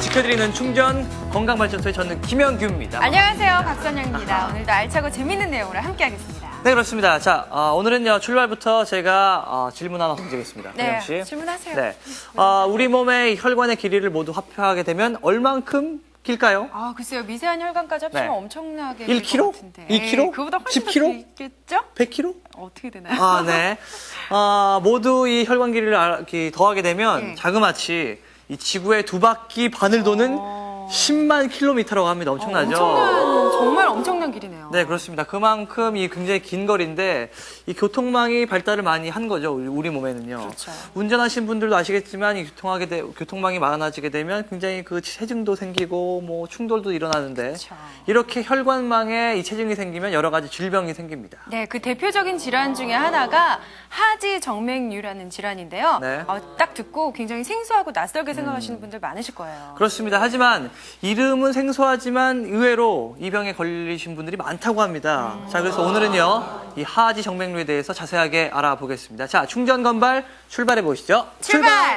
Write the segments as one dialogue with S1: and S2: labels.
S1: 지켜드리는 충전 건강발전소의 저는 김영규입니다.
S2: 안녕하세요. 박선영입니다. 오늘도 알차고 재밌는 내용으로 함께하겠습니다.
S1: 네, 그렇습니다. 자, 오늘은요, 출발부터 제가 질문 하나 던지겠습니다.
S2: 네,
S1: 씨.
S2: 질문하세요.
S1: 네. 우리 몸의 혈관의 길이를 모두 합하게 되면 얼만큼 길까요?
S2: 글쎄요. 미세한 혈관까지 합치면
S1: 네.
S2: 엄청나게
S1: 1kg?
S2: 길 것 같은데.
S1: 2kg?
S2: 그보다 훨씬
S1: 10kg?
S2: 더 길겠죠?
S1: 100kg?
S2: 어떻게 되나요?
S1: 네. 모두 이 혈관 길이를 이렇게 더하게 되면
S2: 네.
S1: 자그마치 이 지구의 2바퀴 반을 도는 10만 킬로미터라고 합니다. 엄청나죠?
S2: 정말 엄청난 길이네요.
S1: 네, 그렇습니다. 그만큼 이 굉장히 긴 거리인데 이 교통망이 발달을 많이 한 거죠. 우리 몸에는요.
S2: 그렇죠.
S1: 운전하신 분들도 아시겠지만 이 교통망이 많아지게 되면 굉장히 그 체증도 생기고 뭐 충돌도 일어나는데
S2: 그렇죠.
S1: 이렇게 혈관망에 이 체증이 생기면 여러 가지 질병이 생깁니다.
S2: 네, 그 대표적인 질환 중에 하나가 하지정맥류라는 질환인데요.
S1: 네.
S2: 딱 듣고 굉장히 생소하고 낯설게 생각하시는 분들 많으실 거예요.
S1: 그렇습니다. 하지만 이름은 생소하지만 의외로 이 병에 걸리신 분들이 많다고 합니다. 자, 그래서 오늘은요, 이 하지 정맥류에 대해서 자세하게 알아보겠습니다. 자, 충전 건발 출발해 보시죠.
S2: 출발!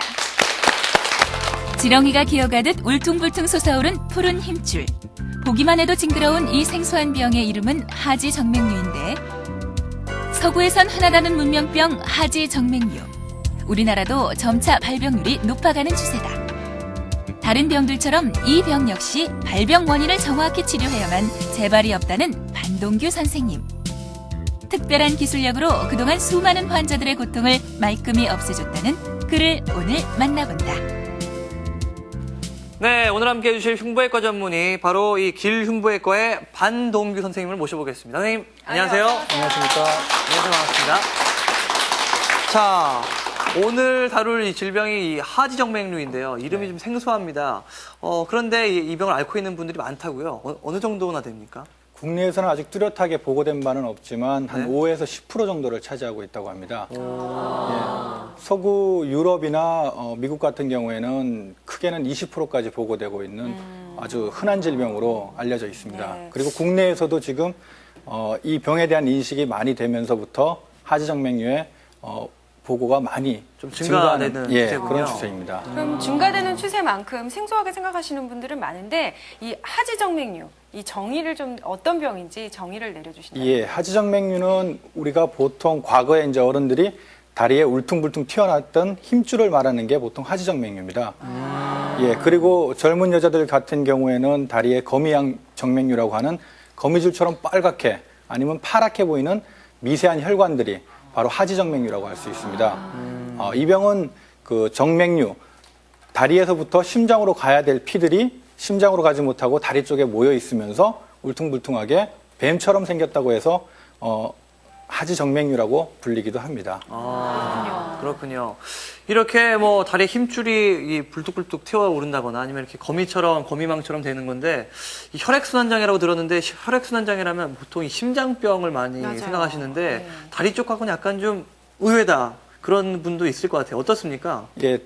S3: 지렁이가 기어가듯 울퉁불퉁 솟아오른 푸른 힘줄. 보기만 해도 징그러운 이 생소한 병의 이름은 하지정맥류인데 서구에선 흔하다는 문명병 하지정맥류. 우리나라도 점차 발병률이 높아가는 추세다. 다른 병들처럼 이 병 역시 발병 원인을 정확히 치료해야만 재발이 없다는 반동규 선생님. 특별한 기술력으로 그동안 수많은 환자들의 고통을 말끔히 없애줬다는 그를 오늘 만나본다.
S1: 네, 오늘 함께 해주실 흉부외과 전문의 바로 이 길흉부외과의 반동규 선생님을 모셔보겠습니다. 선생님, 안녕하세요.
S4: 안녕하십니까.
S1: 안녕하세요. 반갑습니다. 자, 오늘 다룰 이 질병이 이 하지정맥류인데요. 이름이 좀 생소합니다. 그런데 이 병을 앓고 있는 분들이 많다고요. 어느 정도나 됩니까?
S4: 국내에서는 아직 뚜렷하게 보고된 바는 없지만 한
S1: 네.
S4: 5에서 10% 정도를 차지하고 있다고 합니다. 예. 서구 유럽이나 미국 같은 경우에는 크게는 20%까지 보고되고 있는 아주 흔한 질병으로 알려져 있습니다.
S2: 네.
S4: 그리고 국내에서도 지금 이 병에 대한 인식이 많이 되면서부터 하지정맥류의 보고가 많이
S1: 좀 증가되는 추세군요.
S4: 그런 추세입니다.
S2: 그럼 증가되는 추세만큼 생소하게 생각하시는 분들은 많은데 이 하지정맥류, 이 정의를 좀 어떤 병인지 정의를 내려주신다면?
S4: 예, 하지정맥류는 우리가 보통 과거에 이제 어른들이 다리에 울퉁불퉁 튀어나왔던 힘줄을 말하는 게 보통 하지정맥류입니다. 예, 그리고 젊은 여자들 같은 경우에는 다리에 거미양 정맥류라고 하는 거미줄처럼 빨갛게 아니면 파랗게 보이는 미세한 혈관들이 바로 하지정맥류라고 할 수 있습니다. 이 병은 그 정맥류, 다리에서부터 심장으로 가야 될 피들이 심장으로 가지 못하고 다리 쪽에 모여 있으면서 울퉁불퉁하게 뱀처럼 생겼다고 해서 하지정맥류라고 불리기도 합니다.
S1: 그렇군요. 이렇게 뭐 다리에 힘줄이 불뚝불뚝 튀어오른다거나 아니면 이렇게 거미망처럼 되는 건데 이 혈액순환장애라고 들었는데 혈액순환장애라면 보통 이 심장병을 많이
S2: 맞아요.
S1: 생각하시는데
S2: 네.
S1: 다리 쪽하고는 약간 좀 의외다. 그런 분도 있을 것 같아요. 어떻습니까?
S4: 이게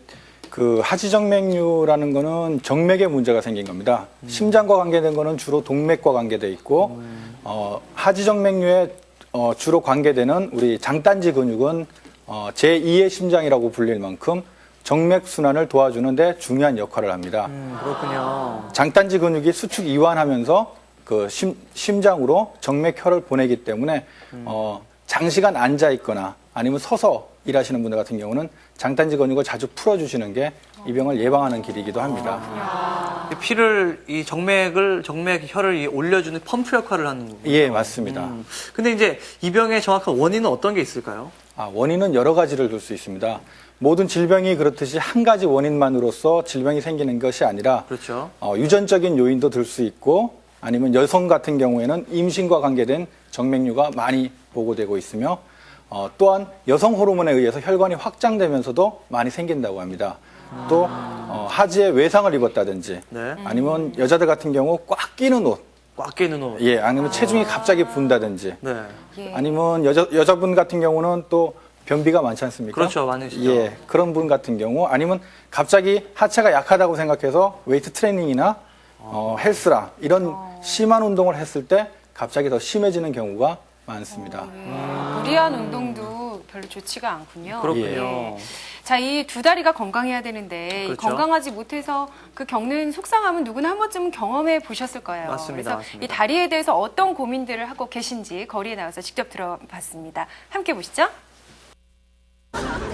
S4: 그 하지정맥류라는 거는 정맥에 문제가 생긴 겁니다. 심장과 관계된 거는 주로 동맥과 관계돼 있고 하지정맥류에 주로 관계되는 우리 장단지 근육은 제2의 심장이라고 불릴 만큼 정맥 순환을 도와주는데 중요한 역할을 합니다.
S1: 그렇군요.
S4: 장단지 근육이 수축 이완하면서 그 심장으로 정맥혈을 보내기 때문에 장시간 앉아 있거나 아니면 서서 일하시는 분들 같은 경우는 장단지 근육을 자주 풀어주시는 게 이 병을 예방하는 길이기도 합니다.
S1: 이 정맥 혈을 올려주는 펌프 역할을 하는 거군요.
S4: 예, 맞습니다.
S1: 근데 이제 이 병의 정확한 원인은 어떤 게 있을까요?
S4: 원인은 여러 가지를 둘 수 있습니다. 모든 질병이 그렇듯이 한 가지 원인만으로서 질병이 생기는 것이 아니라
S1: 그렇죠.
S4: 유전적인 요인도 들 수 있고 아니면 여성 같은 경우에는 임신과 관계된 정맥류가 많이 보고되고 있으며 또한 여성 호르몬에 의해서 혈관이 확장되면서도 많이 생긴다고 합니다. 또 하지에 외상을 입었다든지
S1: 네.
S4: 아니면 여자들 같은 경우 꽉 끼는 옷,
S1: 꽉 끼는 옷.
S4: 예, 아니면 체중이 갑자기 분다든지
S1: 네.
S2: 예.
S4: 아니면 여자분 같은 경우는 또 변비가 많지 않습니까?
S1: 그렇죠. 많으시죠.
S4: 예, 그런 분 같은 경우 아니면 갑자기 하체가 약하다고 생각해서 웨이트 트레이닝이나 헬스라 이런 심한 운동을 했을 때 갑자기 더 심해지는 경우가 많습니다.
S2: 무리한 운동도 별로 좋지가 않군요.
S1: 그렇군요.
S2: 예. 자, 이 두 다리가 건강해야 되는데 이
S1: 그렇죠.
S2: 건강하지 못해서 그 겪는 속상함은 누구나 한 번쯤은 경험해 보셨을 거예요.
S1: 맞습니다,
S2: 그래서
S1: 맞습니다.
S2: 이 다리에 대해서 어떤 고민들을 하고 계신지 거리에 나와서 직접 들어봤습니다. 함께 보시죠.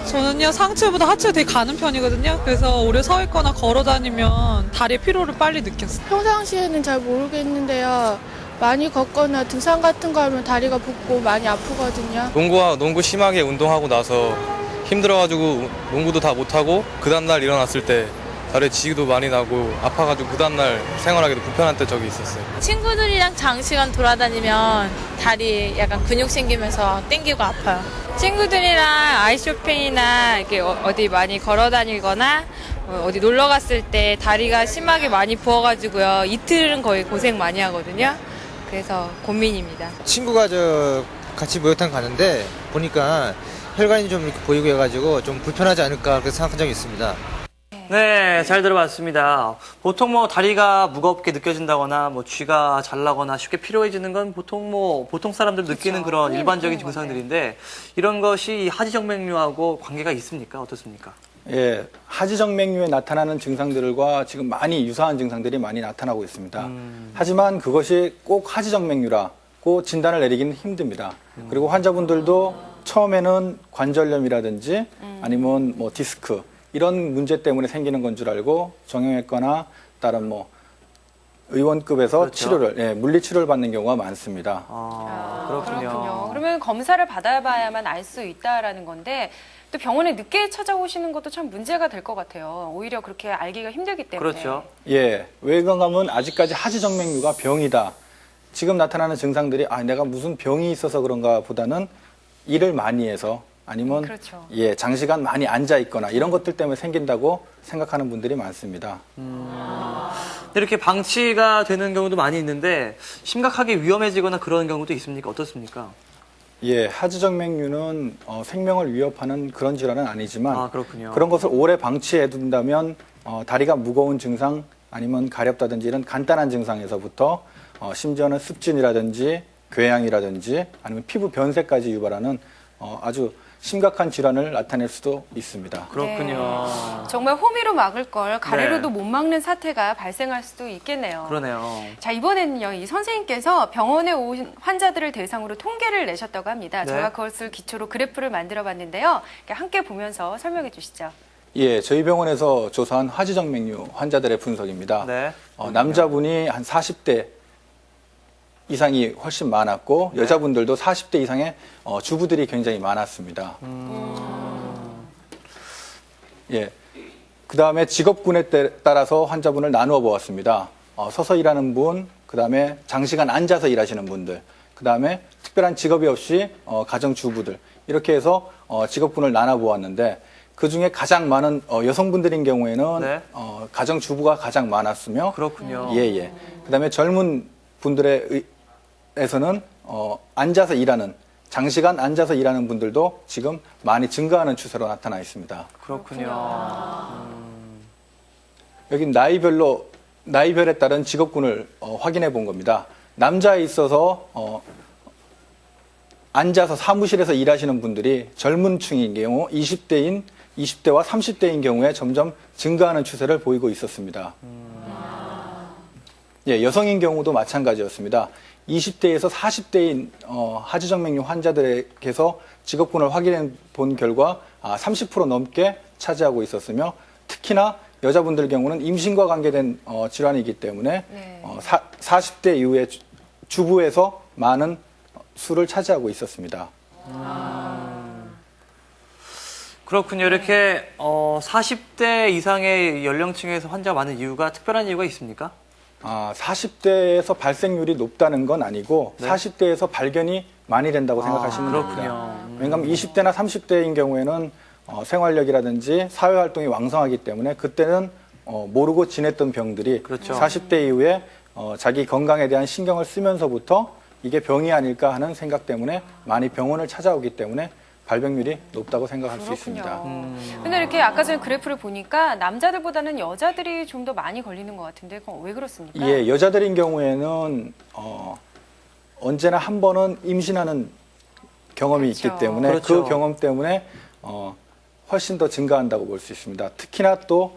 S5: 저는요 상체보다 하체가 되게 가는 편이거든요. 그래서 오래 서 있거나 걸어 다니면 다리의 피로를 빨리 느꼈어요.
S6: 평상시에는 잘 모르겠는데요. 많이 걷거나 등산 같은 거 하면 다리가 붓고 많이 아프거든요.
S7: 농구 심하게 운동하고 나서 힘들어가지고 농구도 다 못하고 그 다음날 일어났을 때 다리에 지기도 많이 나고 아파가지고 그 다음날 생활하기도 불편한 때 적이 있었어요.
S8: 친구들이랑 장시간 돌아다니면 다리 약간 근육 생기면서 땡기고 아파요. 친구들이랑 아이쇼핑이나 이렇게 어디 많이 걸어 다니거나 어디 놀러 갔을 때 다리가 심하게 많이 부어가지고요. 이틀은 거의 고생 많이 하거든요. 그래서 고민입니다.
S9: 친구가 같이 목욕탕 가는데 보니까 혈관이 좀 이렇게 보이고 해가지고 좀 불편하지 않을까 그렇게 생각한 적이 있습니다.
S1: 네, 잘 들어봤습니다. 보통 뭐 다리가 무겁게 느껴진다거나 뭐 쥐가 잘 나거나 쉽게 피로해지는 건 보통 사람들 느끼는
S2: 그렇죠.
S1: 그런
S2: 흔히
S1: 일반적인
S2: 느끼는
S1: 증상들인데 이런 것이 이 하지정맥류하고 관계가 있습니까? 어떻습니까?
S4: 예, 하지정맥류에 나타나는 증상들과 지금 많이 유사한 증상들이 많이 나타나고 있습니다. 하지만 그것이 꼭 하지정맥류라고 진단을 내리기는 힘듭니다. 그리고 환자분들도 처음에는 관절염이라든지 아니면 뭐 디스크 이런 문제 때문에 생기는 건 줄 알고 정형외과나 다른 뭐 의원급에서
S1: 그렇죠.
S4: 치료를 물리 치료를 받는 경우가 많습니다.
S1: 그렇군요.
S2: 그러면 검사를 받아봐야만 알 수 있다라는 건데 또 병원에 늦게 찾아오시는 것도 참 문제가 될 것 같아요. 오히려 그렇게 알기가 힘들기 때문에.
S1: 그렇죠.
S4: 예, 왜 그런가 하면 아직까지 하지정맥류가 병이다. 지금 나타나는 증상들이 내가 무슨 병이 있어서 그런가 보다는 일을 많이 해서 아니면
S2: 그렇죠.
S4: 예, 장시간 많이 앉아 있거나 이런 것들 때문에 생긴다고 생각하는 분들이 많습니다.
S1: 이렇게 방치가 되는 경우도 많이 있는데 심각하게 위험해지거나 그런 경우도 있습니까? 어떻습니까?
S4: 예, 하지정맥류는 생명을 위협하는 그런 질환은 아니지만
S1: 그렇군요.
S4: 그런 것을 오래 방치해 둔다면 다리가 무거운 증상 아니면 가렵다든지 이런 간단한 증상에서부터 심지어는 습진이라든지 궤양이라든지 아니면 피부 변색까지 유발하는 아주 심각한 질환을 나타낼 수도 있습니다.
S1: 그렇군요.
S2: 네. 정말 호미로 막을 걸 가래로도
S1: 네.
S2: 못 막는 사태가 발생할 수도 있겠네요.
S1: 그러네요.
S2: 자, 이번에는요, 이 선생님께서 병원에 온 환자들을 대상으로 통계를 내셨다고 합니다.
S1: 네.
S2: 제가 그것을 기초로 그래프를 만들어 봤는데요. 함께 보면서 설명해 주시죠.
S4: 예, 저희 병원에서 조사한 하지정맥류 환자들의 분석입니다.
S1: 네.
S4: 남자분이 한 40대 이상이 훨씬 많았고
S1: 네.
S4: 여자분들도 40대 이상의 주부들이 굉장히 많았습니다. 예, 그 다음에 직업군에 따라서 환자분을 나누어 보았습니다. 서서 일하는 분, 그 다음에 장시간 앉아서 일하시는 분들, 그 다음에 특별한 직업이 없이 가정주부들 이렇게 해서 직업군을 나눠 보았는데 그 중에 가장 많은 여성분들인 경우에는
S1: 네.
S4: 가정주부가 가장 많았으며
S1: 그렇군요.
S4: 예. 그 다음에 젊은 분들에서는 앉아서 일하는 장시간 앉아서 일하는 분들도 지금 많이 증가하는 추세로 나타나 있습니다.
S1: 그렇군요.
S4: 여기 나이별에 따른 직업군을 확인해 본 겁니다. 남자에 있어서 앉아서 사무실에서 일하시는 분들이 젊은 층인 경우 20대와 30대인 경우에 점점 증가하는 추세를 보이고 있었습니다. 예, 여성인 경우도 마찬가지였습니다. 20대에서 40대인 하지정맥류 환자들에게서 직업군을 확인해 본 결과 30% 넘게 차지하고 있었으며 특히나 여자분들 경우는 임신과 관계된 질환이기 때문에
S2: 네.
S4: 40대 이후에 주부에서 많은 수를 차지하고 있었습니다.
S1: 그렇군요. 이렇게 40대 이상의 연령층에서 환자가 많은 이유가 특별한 이유가 있습니까?
S4: 40대에서 발생률이 높다는 건 아니고
S1: 네.
S4: 40대에서 발견이 많이 된다고 생각하시면 됩니다.
S1: 그렇군요.
S4: 왜냐하면 20대나 30대인 경우에는 생활력이라든지 사회활동이 왕성하기 때문에 그때는 모르고 지냈던 병들이
S1: 그렇죠.
S4: 40대 이후에 자기 건강에 대한 신경을 쓰면서부터 이게 병이 아닐까 하는 생각 때문에 많이 병원을 찾아오기 때문에 발병률이 높다고 생각할 수 있습니다.
S2: 근데 이렇게 아까 전에 그래프를 보니까 남자들보다는 여자들이 좀 더 많이 걸리는 것 같은데 그건 왜 그렇습니까?
S4: 예, 여자들인 경우에는 언제나 한 번은 임신하는 경험이
S2: 그렇죠.
S4: 있기 때문에
S1: 그렇죠.
S4: 그 경험 때문에 훨씬 더 증가한다고 볼 수 있습니다. 특히나 또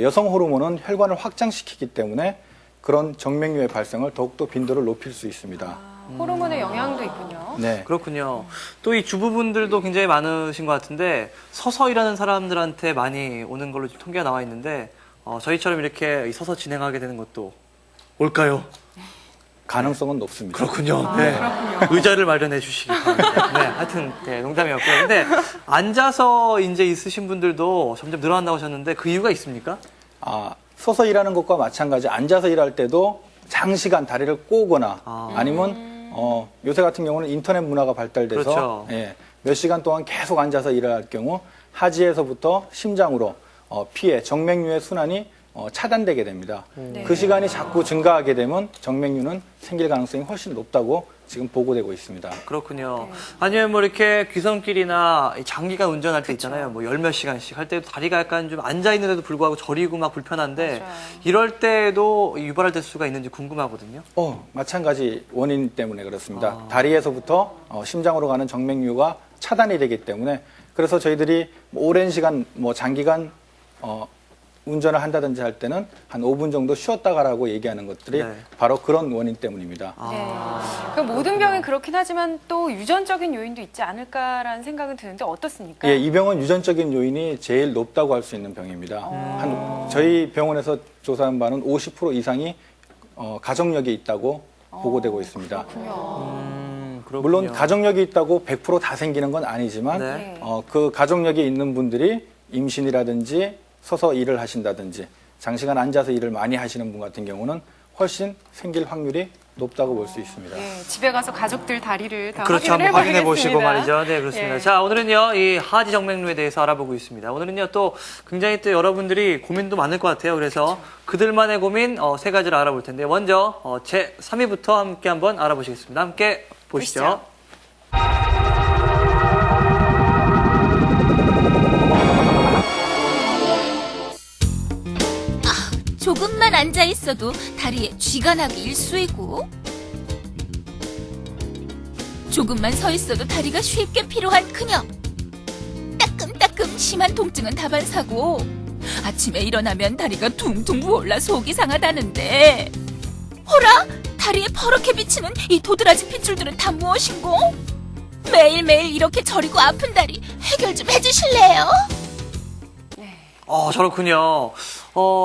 S4: 여성 호르몬은 혈관을 확장시키기 때문에 그런 정맥류의 발생을 더욱더 빈도를 높일 수 있습니다.
S2: 호르몬의 영향도 있군요.
S4: 네.
S1: 그렇군요. 또 이 주부분들도 굉장히 많으신 것 같은데 서서 일하는 사람들한테 많이 오는 걸로 지금 통계가 나와 있는데 저희처럼 이렇게 서서 진행하게 되는 것도 올까요?
S4: 가능성은 높습니다.
S1: 그렇군요. 네. 의자를 마련해 주시기 바랍니다. 네, 하여튼 네, 농담이었고요. 근데 앉아서 이제 있으신 분들도 점점 늘어난다고 하셨는데 그 이유가 있습니까?
S4: 서서 일하는 것과 마찬가지 앉아서 일할 때도 장시간 다리를 꼬거나 아니면 요새 같은 경우는 인터넷 문화가 발달돼서
S1: 그렇죠.
S4: 예, 몇 시간 동안 계속 앉아서 일을 할 경우 하지에서부터 심장으로 피의 정맥류의 순환이 차단되게 됩니다.
S2: 네.
S4: 그 시간이 자꾸 증가하게 되면 정맥류는 생길 가능성이 훨씬 높다고 지금 보고되고 있습니다.
S1: 그렇군요. 아니면 뭐 이렇게 귀성길이나 장기간 운전할 때 있잖아요. 뭐 열 몇 시간씩 할 때도 다리가 약간 좀 앉아 있는데도 불구하고 저리고 막 불편한데
S2: 맞아요.
S1: 이럴 때도 유발될 수가 있는지 궁금하거든요.
S4: 마찬가지 원인 때문에 그렇습니다. 다리에서부터 심장으로 가는 정맥류가 차단이 되기 때문에 그래서 저희들이 뭐 오랜 시간 장기간 운전을 한다든지 할 때는 한 5분 정도 쉬었다 가라고 얘기하는 것들이
S1: 네.
S4: 바로 그런 원인 때문입니다.
S2: 네. 그 모든 병이 그렇긴 하지만 또 유전적인 요인도 있지 않을까라는 생각은 드는데 어떻습니까?
S4: 이 병은 유전적인 요인이 제일 높다고 할 수 있는 병입니다. 저희 병원에서 조사한 바는 50% 이상이 가족력이 있다고 보고되고 있습니다.
S1: 그렇군요.
S4: 물론 가족력이 있다고 100% 다 생기는 건 아니지만
S1: 네.
S4: 그 가족력이 있는 분들이 임신이라든지 서서 일을 하신다든지 장시간 앉아서 일을 많이 하시는 분 같은 경우는 훨씬 생길 확률이 높다고 볼 수 있습니다.
S2: 예, 집에 가서 가족들 다리를 다
S1: 그렇죠.
S2: 확인을
S1: 한번 확인해 보시고
S2: 해봐야겠습니다.
S1: 말이죠. 네, 그렇습니다.
S2: 예.
S1: 자, 오늘은요, 이 하지 정맥류에 대해서 알아보고 있습니다. 오늘은요, 또 굉장히 또 여러분들이 고민도 많을 것 같아요. 그래서 그들만의 고민 세 가지를 알아볼 텐데, 먼저 제 3위부터 함께 한번 알아보시겠습니다. 함께 보시죠.
S3: 조금만 앉아 있어도 다리에 쥐가 나기 일쑤이고 조금만 서 있어도 다리가 쉽게 피로한 그녀. 따끔따끔 심한 통증은 다반사고 아침에 일어나면 다리가 둥둥 부어올라 속이 상하다는데 호라? 다리에 퍼렇게 비치는 이 도드라진 핏줄들은 다 무엇인고? 매일매일 이렇게 저리고 아픈 다리 해결 좀 해주실래요?
S1: 저렇군요.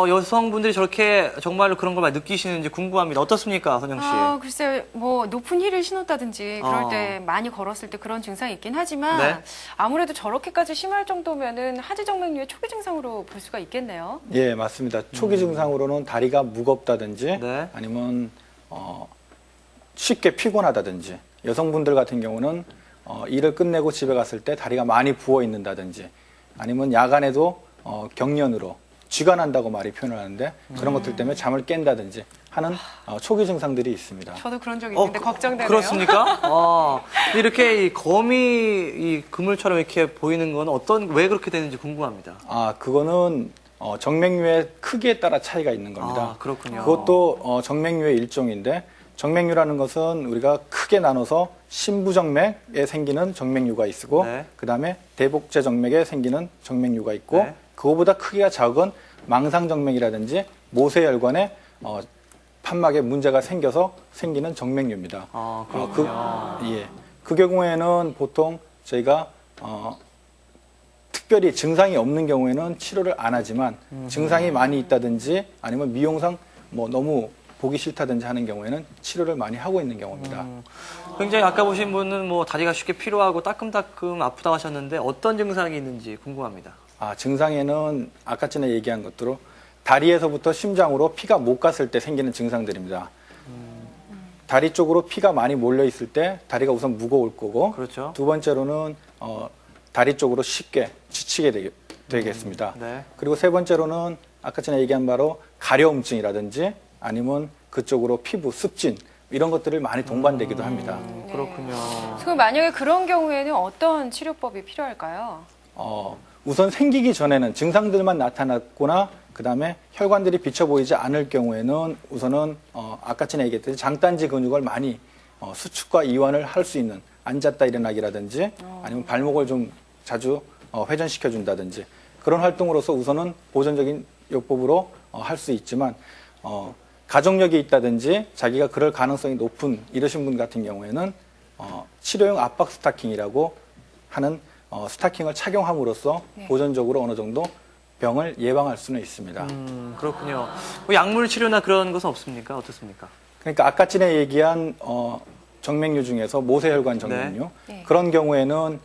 S1: 여성분들이 저렇게 정말로 그런 걸 많이 느끼시는지 궁금합니다. 어떻습니까, 선영 씨?
S2: 글쎄, 뭐 높은 힐을 신었다든지 그럴 때 많이 걸었을 때 그런 증상이 있긴 하지만
S1: 네.
S2: 아무래도 저렇게까지 심할 정도면은 하지 정맥류의 초기 증상으로 볼 수가 있겠네요.
S4: 예, 맞습니다. 초기 증상으로는 다리가 무겁다든지
S1: 네.
S4: 아니면 쉽게 피곤하다든지 여성분들 같은 경우는 일을 끝내고 집에 갔을 때 다리가 많이 부어 있는다든지 아니면 야간에도 경련으로 쥐가 난다고 말이 표현을 하는데 그런 것들 때문에 잠을 깬다든지 하는 초기 증상들이 있습니다.
S2: 저도 그런 적이 있는데 걱정되네요.
S1: 그렇습니까? 이렇게 이 거미 이 그물처럼 이렇게 보이는 건 왜 그렇게 되는지 궁금합니다.
S4: 그거는 정맥류의 크기에 따라 차이가 있는 겁니다.
S1: 그렇군요.
S4: 그것도 정맥류의 일종인데 정맥류라는 것은 우리가 크게 나눠서 심부정맥에 생기는 정맥류가 있고
S1: 네.
S4: 그다음에 대복제 정맥에 생기는 정맥류가 있고
S1: 네.
S4: 그거보다 크기가 작은 망상정맥이라든지 모세혈관에 판막에 문제가 생겨서 생기는 정맥류입니다.
S1: 그렇군요.
S4: 그 경우에는 보통 저희가 특별히 증상이 없는 경우에는 치료를 안 하지만 증상이 많이 있다든지 아니면 미용상 너무 보기 싫다든지 하는 경우에는 치료를 많이 하고 있는 경우입니다.
S1: 굉장히 아까 보신 분은 다리가 쉽게 피로하고 따끔따끔 아프다고 하셨는데 어떤 증상이 있는지 궁금합니다.
S4: 증상에는 아까 전에 얘기한 것대로 다리에서부터 심장으로 피가 못 갔을 때 생기는 증상들입니다. 다리 쪽으로 피가 많이 몰려 있을 때 다리가 우선 무거울 거고
S1: 그렇죠.
S4: 두 번째로는 다리 쪽으로 쉽게 지치게 되겠습니다.
S1: 네.
S4: 그리고 세 번째로는 아까 전에 얘기한 바로 가려움증이라든지 아니면 그쪽으로 피부, 습진 이런 것들을 많이 동반되기도 합니다.
S1: 그렇군요.
S2: 그럼 만약에 그런 경우에는 어떤 치료법이 필요할까요?
S4: 우선 생기기 전에는 증상들만 나타났거나 그다음에 혈관들이 비쳐 보이지 않을 경우에는 우선은 아까 전에 얘기했듯이 장단지 근육을 많이 수축과 이완을 할 수 있는 앉았다 일어나기라든지 아니면 발목을 좀 자주 회전시켜준다든지 그런 활동으로서 우선은 보존적인 요법으로 할 수 있지만 가족력이 있다든지 자기가 그럴 가능성이 높은 이러신 분 같은 경우에는 치료용 압박 스타킹이라고 하는 스타킹을 착용함으로써
S2: 네.
S4: 보존적으로 어느 정도 병을 예방할 수는 있습니다.
S1: 그렇군요. 뭐 약물 치료나 그런 것은 없습니까? 어떻습니까?
S4: 그러니까 아까 전에 얘기한 정맥류 중에서 모세혈관 정맥류
S2: 네.
S4: 그런 경우에는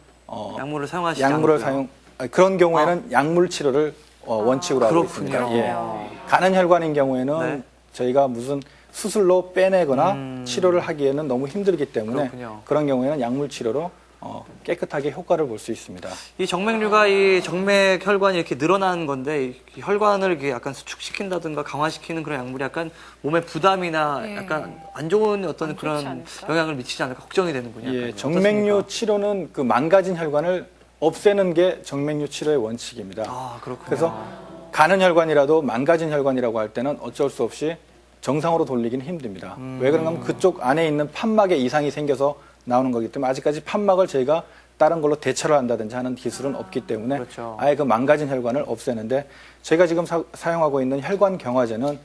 S1: 약물을 사용하시지
S4: 약물을
S1: 않고요.
S4: 그런 경우에는 약물 치료를 원칙으로 하고
S1: 그렇군요.
S4: 있습니다. 예. 가는 혈관인 경우에는
S1: 네.
S4: 저희가 무슨 수술로 빼내거나 치료를 하기에는 너무 힘들기 때문에
S1: 그렇군요.
S4: 그런 경우에는 약물 치료로 깨끗하게 효과를 볼 수 있습니다.
S1: 이 정맥류가 이 정맥 혈관이 이렇게 늘어나는 건데 이 혈관을 이렇게 약간 수축시킨다든가 강화시키는 그런 약물이 약간 몸에 부담이나
S2: 네.
S1: 약간 안 좋은 어떤
S2: 안 좋지
S1: 그런
S2: 않을까?
S1: 영향을 미치지 않을까 걱정이 되는군요.
S4: 예,
S1: 약간요.
S4: 정맥류
S1: 어떻습니까?
S4: 치료는 그 망가진 혈관을 없애는 게 정맥류 치료의 원칙입니다.
S1: 아, 그렇군요.
S4: 그래서 가는 혈관이라도 망가진 혈관이라고 할 때는 어쩔 수 없이 정상으로 돌리기는 힘듭니다. 왜 그런가 하면 그쪽 안에 있는 판막에 이상이 생겨서 나오는 거기 때문에 아직까지 판막을 저희가 다른 걸로 대처를 한다든지 하는 기술은 없기 때문에
S1: 그렇죠.
S4: 아예 그 망가진 혈관을 없애는데 저희가 지금 사용하고 있는 혈관 경화제는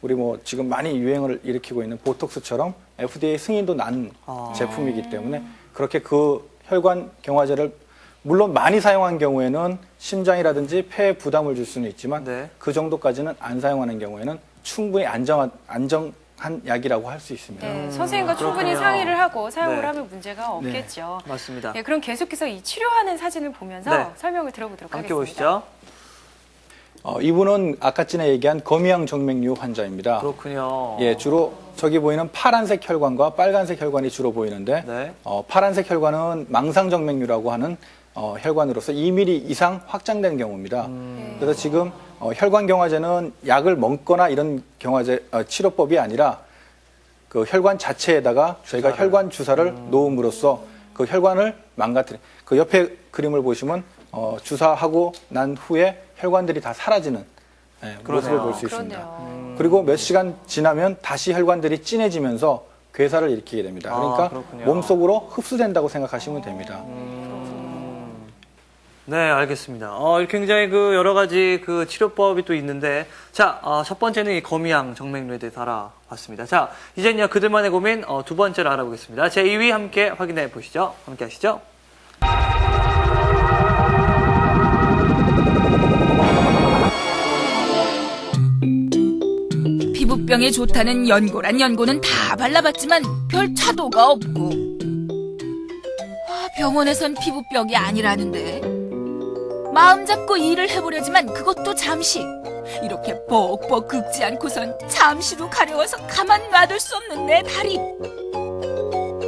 S4: 우리 뭐 지금 많이 유행을 일으키고 있는 보톡스처럼 FDA 승인도 난 제품이기 때문에 그렇게 그 혈관 경화제를 물론 많이 사용한 경우에는 심장이라든지 폐에 부담을 줄 수는 있지만
S1: 네.
S4: 그 정도까지는 안 사용하는 경우에는 충분히 안정한 약이라고 할 수 있습니다.
S2: 네, 선생님과 충분히
S1: 그렇군요.
S2: 상의를 하고 사용을
S1: 네.
S2: 하면 문제가 없겠죠.
S1: 맞습니다.
S2: 네, 그럼 계속해서 이 치료하는 사진을 보면서
S1: 네.
S2: 설명을 들어보도록
S1: 함께
S2: 하겠습니다.
S1: 보시죠.
S4: 이분은 아까 전에 얘기한 거미양 정맥류 환자입니다.
S1: 그렇군요.
S4: 예, 주로 저기 보이는 파란색 혈관과 빨간색 혈관이 주로 보이는데
S1: 네.
S4: 파란색 혈관은 망상정맥류라고 하는 혈관으로서 2mm 이상 확장된 경우입니다. 그래서 지금 혈관 경화제는 약을 먹거나 이런 경화제 치료법이 아니라 그 혈관 자체에다가 저희가 혈관 주사를 놓음으로써 그 혈관을 망가뜨린 그 옆에 그림을 보시면 주사하고 난 후에 혈관들이 다 사라지는 모습을 볼 수 있습니다.
S2: 그렇네요.
S4: 그리고 몇 시간 지나면 다시 혈관들이 진해지면서 괴사를 일으키게 됩니다. 그러니까
S1: 그렇군요.
S4: 몸속으로 흡수된다고 생각하시면 됩니다.
S1: 네, 알겠습니다. 이렇게 굉장히 그 여러 가지 그 치료법이 또 있는데, 자, 첫 번째는 이 거미양 정맥류에 대해서 알아봤습니다. 자, 이제는요, 그들만의 고민 두 번째를 알아보겠습니다. 제 2위 함께 확인해 보시죠. 함께 하시죠.
S3: 피부병에 좋다는 연고란 연고는 다 발라봤지만 별 차도가 없고 병원에선 피부병이 아니라는데 마음 잡고 일을 해보려지만 그것도 잠시 이렇게 뻑뻑 긁지 않고선 잠시도 가려워서 가만 놔둘 수 없는 내 다리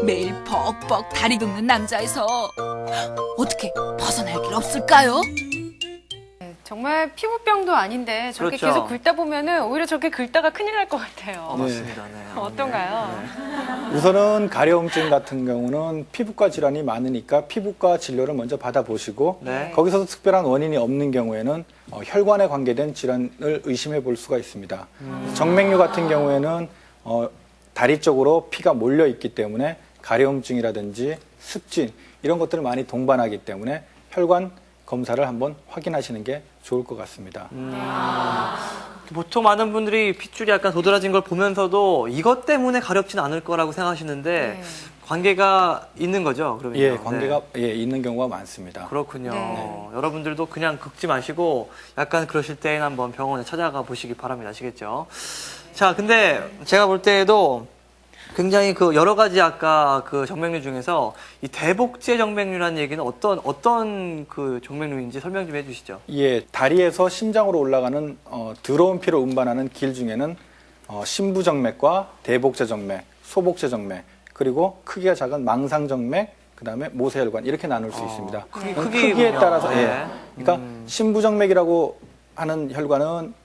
S3: 매일 벅벅 다리 긁는 남자에서 어떻게 벗어날 길 없을까요?
S2: 네, 정말 피부병도 아닌데 저렇게
S1: 그렇죠.
S2: 계속 긁다 보면은 오히려 저렇게 긁다가 큰일 날 것 같아요.
S1: 맞습니다. 네.
S2: 어떤가요?
S4: 우선은 가려움증 같은 경우는 피부과 질환이 많으니까 피부과 진료를 먼저 받아보시고
S1: 네.
S4: 거기서도 특별한 원인이 없는 경우에는 혈관에 관계된 질환을 의심해 볼 수가 있습니다. 정맥류 같은 경우에는 다리 쪽으로 피가 몰려 있기 때문에 가려움증이라든지 습진 이런 것들을 많이 동반하기 때문에 혈관 검사를 한번 확인하시는 게 좋을 것 같습니다.
S1: 보통 많은 분들이 핏줄이 약간 도드라진 걸 보면서도 이것 때문에 가렵진 않을 거라고 생각하시는데
S2: 네.
S1: 관계가 있는 거죠, 그러면?
S4: 예, 관계가 있는 경우가 많습니다.
S1: 그렇군요.
S2: 네.
S1: 여러분들도 그냥 긁지 마시고 약간 그러실 때는 한번 병원에 찾아가 보시기 바랍니다. 아시겠죠? 자, 근데 제가 볼 때에도 굉장히 그 여러 가지 아까 그 정맥류 중에서 이 대복제 정맥류라는 얘기는 어떤 그 정맥류인지 설명 좀 해주시죠.
S4: 예, 다리에서 심장으로 올라가는 더러운 피를 운반하는 길 중에는 심부정맥과 대복제정맥, 소복제정맥, 그리고 크기가 작은 망상정맥, 그다음에 모세혈관 이렇게 나눌 수 있습니다. 크기에 따라서
S1: 네.
S4: 그러니까 심부정맥이라고 하는 혈관은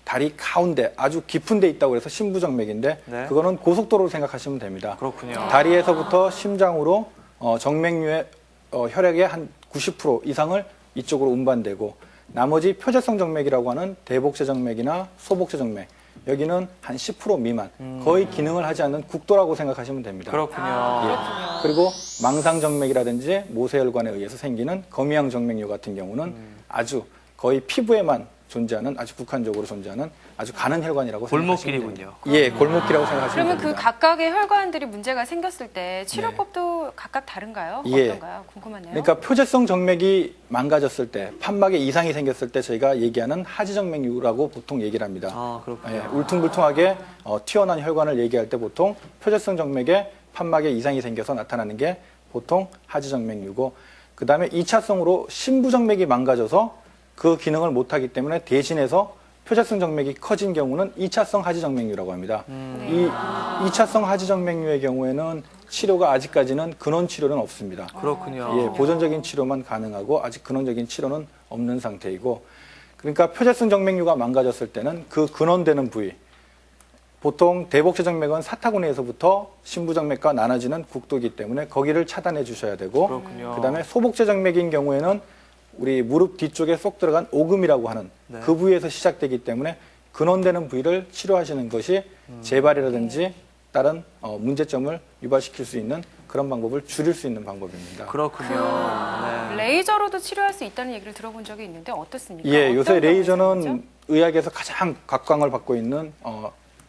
S4: 다리 가운데 아주 깊은 데 있다고 해서 심부정맥인데
S1: 네.
S4: 그거는 고속도로로 생각하시면 됩니다.
S1: 그렇군요.
S4: 다리에서부터 심장으로 정맥류의 혈액의 한 90% 이상을 이쪽으로 운반되고 나머지 표재성 정맥이라고 하는 대복제 정맥이나 소복제 정맥 여기는 한 10% 미만, 거의 기능을 하지 않는 국도라고 생각하시면 됩니다.
S1: 그렇군요.
S4: 예. 그리고 망상정맥이라든지 모세혈관에 의해서 생기는 거미양정맥류 같은 경우는 아주 거의 피부에만 존재하는 아주 국한적으로 존재하는 아주 가는 혈관이라고 생각하시면 됩니다.
S1: 골목길이군요.
S4: 예, 골목길이라고 생각하시면
S2: 그러면 그
S4: 됩니다.
S2: 각각의 혈관들이 문제가 생겼을 때 치료법도 각각 다른가요?
S4: 예.
S2: 어떤가요? 궁금하네요.
S4: 그러니까 표재성 정맥이 망가졌을 때, 판막에 이상이 생겼을 때 저희가 얘기하는 하지정맥류라고 보통 얘기를 합니다.
S1: 아, 그렇군요.
S4: 예, 울퉁불퉁하게 튀어나온 혈관을 얘기할 때 보통 표재성 정맥에 판막에 이상이 생겨서 나타나는 게 보통 하지정맥류고, 그 다음에 2차성으로 심부정맥이 망가져서 그 기능을 못하기 때문에 대신해서 표재성 정맥이 커진 경우는 2차성 하지정맥류라고 합니다. 이 2차성 하지정맥류의 경우에는 치료가 아직까지는 근원 치료는 없습니다.
S1: 그렇군요.
S4: 예, 보존적인 치료만 가능하고 아직 근원적인 치료는 없는 상태이고, 그러니까 표재성 정맥류가 망가졌을 때는 그 근원되는 부위, 보통 대복제정맥은 사타구니에서부터 심부정맥과 나눠지는 국도이기 때문에 거기를 차단해 주셔야 되고,
S1: 그렇군요.
S4: 그다음에 소복제정맥인 경우에는 우리 무릎 뒤쪽에 쏙 들어간 오금이라고 하는
S1: 네.
S4: 그 부위에서 시작되기 때문에 근원되는 부위를 치료하시는 것이 재발이라든지 다른 문제점을 유발시킬 수 있는 그런 방법을 줄일 수 있는 방법입니다.
S1: 그렇군요. 네.
S2: 레이저로도 치료할 수 있다는 얘기를 들어본 적이 있는데 어떻습니까?
S4: 예,
S2: 어떤
S4: 요새
S2: 경우에
S4: 레이저는
S2: 사용하죠?
S4: 의학에서 가장 각광을 받고 있는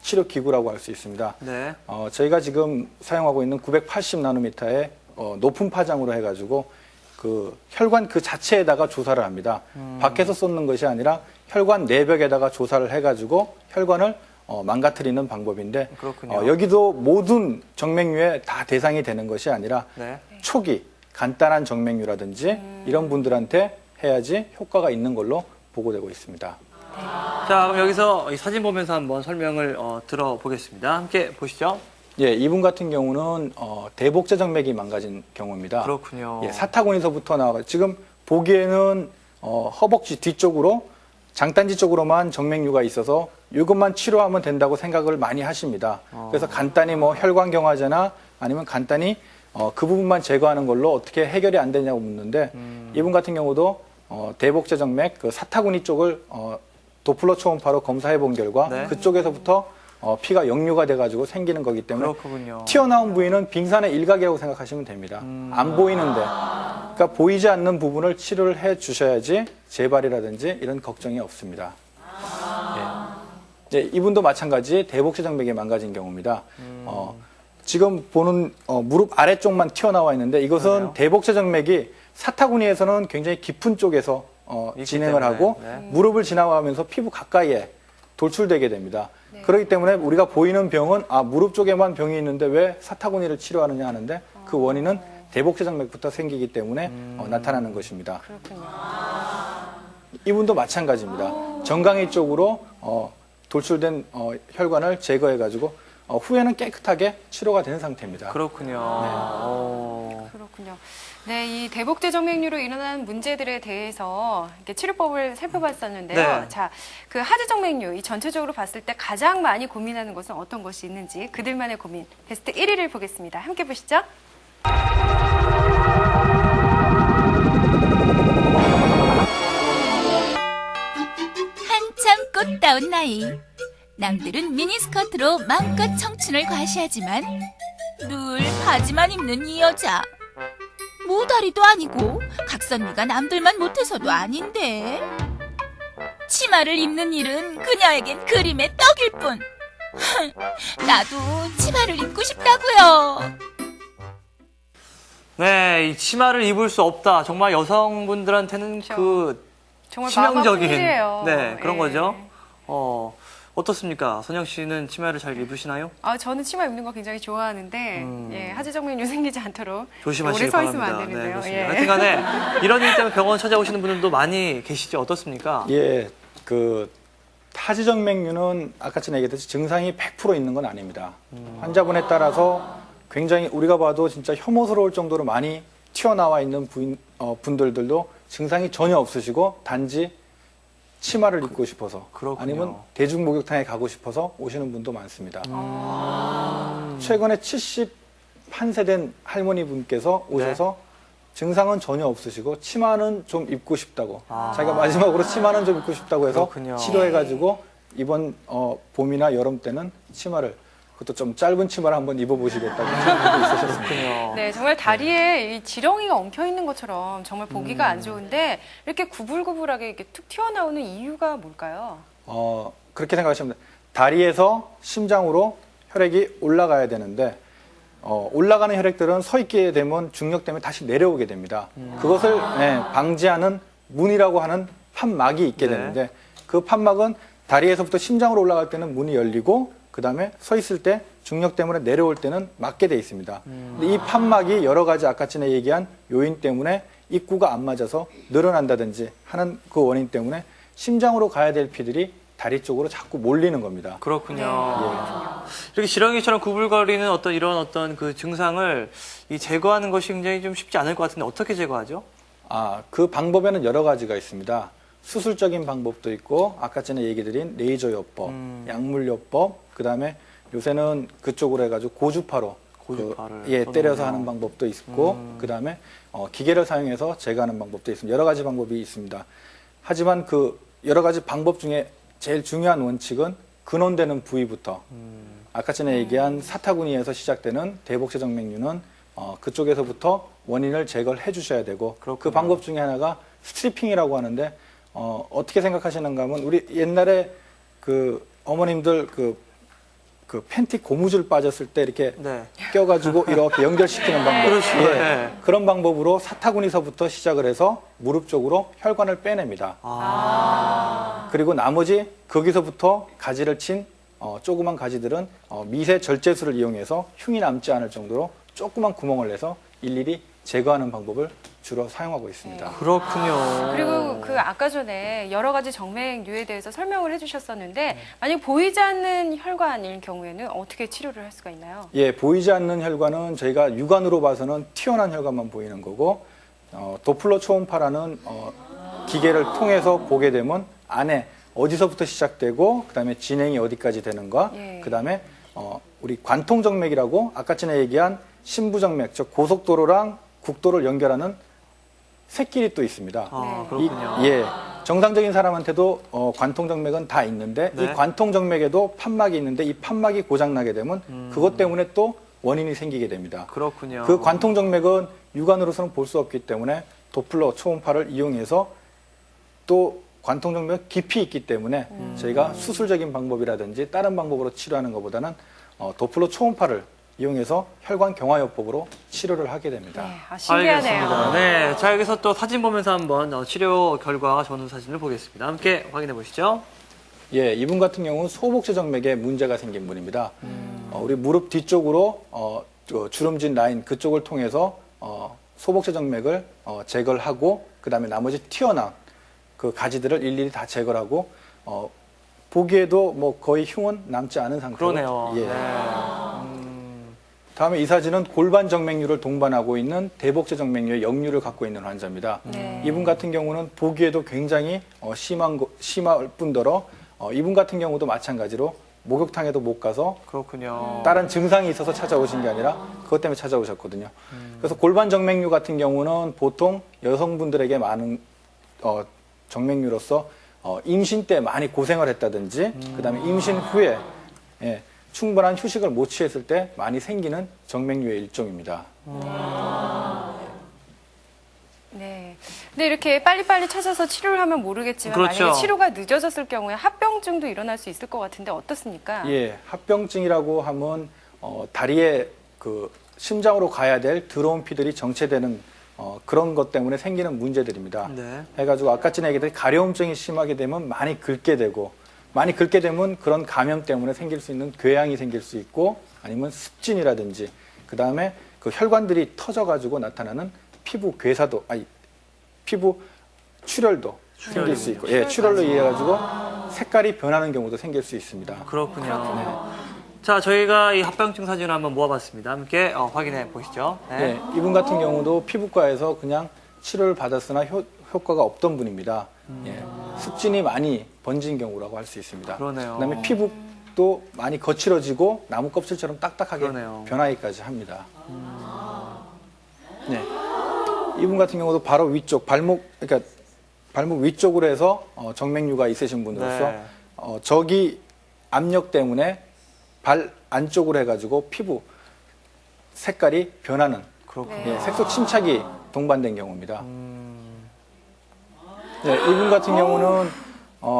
S4: 치료 기구라고 할 수 있습니다.
S1: 네.
S4: 저희가 지금 사용하고 있는 980나노미터의 높은 파장으로 해가지고 그 혈관 그 자체에다가 조사를 합니다. 밖에서 쏟는 것이 아니라 혈관 내벽에다가 조사를 해가지고 혈관을 망가뜨리는 방법인데,
S1: 그렇군요.
S4: 여기도 모든 정맥류에 다 대상이 되는 것이 아니라
S1: 네.
S4: 초기 간단한 정맥류라든지 이런 분들한테 해야지 효과가 있는 걸로 보고되고 있습니다.
S1: 자, 그럼 여기서 이 사진 보면서 한번 설명을 들어보겠습니다. 함께 보시죠.
S4: 예, 이분 같은 경우는 대복제 정맥이 망가진 경우입니다.
S1: 그렇군요.
S4: 예, 사타구니서부터 나와 지금 보기에는 허벅지 뒤쪽으로 장단지 쪽으로만 정맥류가 있어서 이것만 치료하면 된다고 생각을 많이 하십니다. 그래서 간단히 뭐 혈관경화제나 아니면 간단히 그 부분만 제거하는 걸로 어떻게 해결이 안 되냐고 묻는데, 이분 같은 경우도 대복제 정맥 그 사타구니 쪽을 도플러 초음파로 검사해 본 결과
S1: 네.
S4: 그쪽에서부터 피가 역류가 돼가지고 생기는 거기 때문에
S1: 그렇군요.
S4: 튀어나온 부위는 빙산의 일각이라고 생각하시면 됩니다. 안 보이는데, 그러니까 보이지 않는 부분을 치료를 해 주셔야지 재발이라든지 이런 걱정이 없습니다. 예. 예, 이분도 마찬가지 대복제정맥이 망가진 경우입니다. 지금 보는 무릎 아래쪽만 튀어나와 있는데 이것은
S1: 그러네요.
S4: 대복제정맥이 사타구니에서는 굉장히 깊은 쪽에서 진행을
S1: 때문에.
S4: 하고
S1: 네.
S4: 무릎을 지나가면서 피부 가까이에 돌출되게 됩니다. 그렇기 때문에 우리가 보이는 병은 무릎 쪽에만 병이 있는데 왜 사타구니를 치료하느냐 하는데 그 원인은 대복제정맥부터 생기기 때문에 나타나는 것입니다.
S2: 그렇군요.
S4: 이분도 마찬가지입니다. 정강이 쪽으로 돌출된 혈관을 제거해가지고 후에는 깨끗하게 치료가 된 상태입니다.
S1: 그렇군요.
S2: 그렇군요. 네, 이 대복제 정맥류로 일어나는 문제들에 대해서 이렇게 치료법을 살펴봤었는데요.
S1: 네.
S2: 자, 그 하지 정맥류 이 전체적으로 봤을 때 가장 많이 고민하는 것은 어떤 것이 있는지 그들만의 고민 베스트 1위를 보겠습니다. 함께 보시죠.
S3: 한참 꽃다운 나이. 남들은 미니스커트로 마음껏 청춘을 과시하지만 늘 바지만 입는 이 여자. 모다리도 아니고 각선미가 남들만 못해서도 아닌데 치마를 입는 일은 그녀에겐 그림의 떡일 뿐. 나도 치마를 입고 싶다고요.
S1: 네, 이 치마를 입을 수 없다. 정말 여성분들한테는 그
S2: 정말
S1: 치명적인
S2: 마음 아픈 일이에요.
S1: 네, 그런
S2: 예.
S1: 거죠. 어떻습니까? 선영 씨는 치마를 잘 입으시나요?
S2: 저는 치마 입는 거 굉장히 좋아하는데 예, 하지 정맥류 생기지 않도록
S1: 조심하시기
S2: 오래 서
S1: 바랍니다.
S2: 있으면 안 되는데요.
S1: 그렇습니다.
S2: 예.
S1: 하여튼간에 이런 일 때문에 병원 찾아오시는 분들도 많이 계시죠. 어떻습니까?
S4: 예, 그 하지정맥류는 아까 전에 얘기했듯이 증상이 100% 있는 건 아닙니다. 환자분에 따라서 굉장히 우리가 봐도 진짜 혐오스러울 정도로 많이 튀어나와 있는 분들도 증상이 전혀 없으시고 단지 치마를 입고 싶어서
S1: 그렇군요.
S4: 아니면 대중목욕탕에 가고 싶어서 오시는 분도 많습니다. 최근에 71세 된 할머니 분께서 오셔서 증상은 전혀 없으시고 치마는 좀 입고 싶다고 자기가 마지막으로 치마는 좀 입고 싶다고 해서
S1: 그렇군요.
S4: 치료해가지고 이번 봄이나 여름 때는 치마를 그것도 좀 짧은 치마를 한번 입어보시겠다고 생각도 있으셨습니다.
S2: 네, 정말 다리에 이 지렁이가 엉켜 있는 것처럼 정말 보기가 안 좋은데 이렇게 구불구불하게 이렇게 툭 튀어나오는 이유가 뭘까요?
S4: 그렇게 생각하시면 돼요. 다리에서 심장으로 혈액이 올라가야 되는데 올라가는 혈액들은 서 있게 되면 중력 때문에 다시 내려오게 됩니다. 그것을 방지하는 문이라고 하는 판막이 있게
S1: 네.
S4: 되는데 그 판막은 다리에서부터 심장으로 올라갈 때는 문이 열리고 그 다음에 서 있을 때 중력 때문에 내려올 때는 막게 돼 있습니다. 근데 이 판막이 여러 가지 아까 전에 얘기한 요인 때문에 입구가 안 맞아서 늘어난다든지 하는 그 원인 때문에 심장으로 가야 될 피들이 다리 쪽으로 자꾸 몰리는 겁니다.
S1: 그렇군요. 이렇게 지렁이처럼 구불거리는 이런 어떤 그 증상을 제거하는 것이 굉장히 좀 쉽지 않을 것 같은데 어떻게 제거하죠?
S4: 그 방법에는 여러 가지가 있습니다. 수술적인 방법도 있고 아까 전에 얘기 드린 레이저 요법, 약물 요법, 그다음에 요새는 그쪽으로 해가지고 고주파로 때려서 하는 방법도 있고 그다음에 기계를 사용해서 제거하는 방법도 있습니다. 여러 가지 방법이 있습니다. 하지만 그 여러 가지 방법 중에 제일 중요한 원칙은 근원되는 부위부터 아까 전에 얘기한 사타구니에서 시작되는 대복제정맥류는 그쪽에서부터 원인을 제거를 해주셔야 되고 그 방법 중에 하나가 스트리핑이라고 하는데 어떻게 생각하시는가 하면 우리 옛날에 그 어머님들 그 팬티 고무줄 빠졌을 때 이렇게 껴가지고 이렇게 연결시키는 방법.
S1: 그렇죠. 네.
S4: 그런 방법으로 사타구니서부터 시작을 해서 무릎 쪽으로 혈관을 빼냅니다. 그리고 나머지 거기서부터 가지를 친 조그만 가지들은 미세 절제술을 이용해서 흉이 남지 않을 정도로 조그만 구멍을 내서 일일이 제거하는 방법을 주로 사용하고 있습니다.
S1: 그렇군요.
S2: 그리고 그 아까 전에 여러 가지 정맥류에 대해서 설명을 해주셨었는데 만약 보이지 않는 혈관일 경우에는 어떻게 치료를 할 수가 있나요?
S4: 예, 보이지 않는 혈관은 저희가 육안으로 봐서는 튀어나온 혈관만 보이는 거고 도플러 초음파라는 기계를 통해서 보게 되면 안에 어디서부터 시작되고 그다음에 진행이 어디까지 되는가 그다음에 우리 관통정맥이라고 아까 전에 얘기한 신부정맥, 즉 고속도로랑 국도를 연결하는 샛길이 또 있습니다.
S1: 그렇군요.
S4: 정상적인 사람한테도 관통정맥은 다 있는데 이 관통정맥에도 판막이 있는데 이 판막이 고장나게 되면 그것 때문에 또 원인이 생기게 됩니다.
S1: 그렇군요.
S4: 그 관통정맥은 육안으로서는 볼 수 없기 때문에 도플러 초음파를 이용해서 또 관통정맥 깊이 있기 때문에 저희가 수술적인 방법이라든지 다른 방법으로 치료하는 것보다는 도플러 초음파를 이용해서 혈관 경화요법으로 치료를 하게 됩니다.
S2: 네, 신기하네요.
S1: 알겠습니다. 네, 자 여기서 또 사진 보면서 한번 치료 결과 전후 사진을 보겠습니다. 함께 확인해 보시죠.
S4: 예, 이분 같은 경우는 소복제정맥에 문제가 생긴 분입니다. 우리 무릎 뒤쪽으로 주름진 라인 그쪽을 통해서 소복제정맥을 제거를 하고 그 다음에 나머지 튀어나온 그 가지들을 일일이 다 제거를 하고 보기에도 뭐 거의 흉은 남지 않은 상태로.
S1: 그러네요.
S4: 예. 다음에 이 사진은 골반 정맥류를 동반하고 있는 대복제정맥류의 역류를 갖고 있는 환자입니다. 이분 같은 경우는 보기에도 굉장히 심할 뿐더러 이분 같은 경우도 마찬가지로 목욕탕에도 못 가서
S1: 그렇군요.
S4: 다른 증상이 있어서 찾아오신 게 아니라 그것 때문에 찾아오셨거든요. 그래서 골반 정맥류 같은 경우는 보통 여성분들에게 많은 정맥류로서 임신 때 많이 고생을 했다든지 그다음에 임신 후에 충분한 휴식을 못 취했을 때 많이 생기는 정맥류의 일종입니다.
S2: 네. 근데 이렇게 빨리빨리 찾아서 치료를 하면 모르겠지만
S1: 그렇죠.
S2: 만약에 치료가 늦어졌을 경우에 합병증도 일어날 수 있을 것 같은데 어떻습니까?
S4: 예, 합병증이라고 하면 다리에 그 심장으로 가야 될 들어온 피들이 정체되는 그런 것 때문에 생기는 문제들입니다. 해가지고 아까 전에 얘기했던 가려움증이 심하게 되면 많이 긁게 되고 많이 긁게 되면 그런 감염 때문에 생길 수 있는 궤양이 생길 수 있고 아니면 습진이라든지 그 다음에 그 혈관들이 터져가지고 나타나는 피부 괴사도 피부 출혈도 생길 수 있고 출혈로 인해 가지고 색깔이 변하는 경우도 생길 수 있습니다.
S1: 그렇군요. 자, 저희가 이 합병증 사진을 한번 모아봤습니다. 함께 확인해 보시죠.
S4: 네, 이분 같은 경우도 피부과에서 그냥 치료를 받았으나 효과가 없던 분입니다. 습진이 많이 번진 경우라고 할 수 있습니다.
S1: 그러네요.
S4: 그다음에 피부도 많이 거칠어지고 나무 껍질처럼 딱딱하게 변하기까지 합니다. 네, 이분 같은 경우도 바로 위쪽 발목 위쪽으로 해서 정맥류가 있으신 분으로서 저기 압력 때문에 발 안쪽으로 해가지고 피부 색깔이 변하는
S1: 그렇군요.
S4: 색소 침착이 동반된 경우입니다. 네, 이분 같은 경우는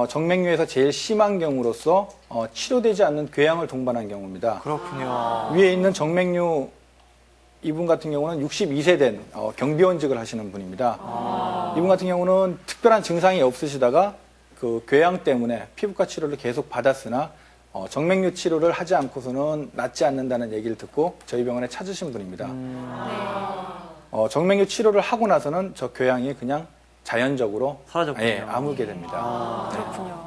S4: 정맥류에서 제일 심한 경우로서 치료되지 않는 궤양을 동반한 경우입니다.
S1: 그렇군요.
S4: 위에 있는 정맥류 이분 같은 경우는 62세 된 경비원직을 하시는 분입니다. 이분 같은 경우는 특별한 증상이 없으시다가 그 궤양 때문에 피부과 치료를 계속 받았으나 정맥류 치료를 하지 않고서는 낫지 않는다는 얘기를 듣고 저희 병원에 찾으신 분입니다. 정맥류 치료를 하고 나서는 저 궤양이 그냥 자연적으로
S1: 사라졌군요.
S4: 아물게 됩니다.
S2: 그렇군요.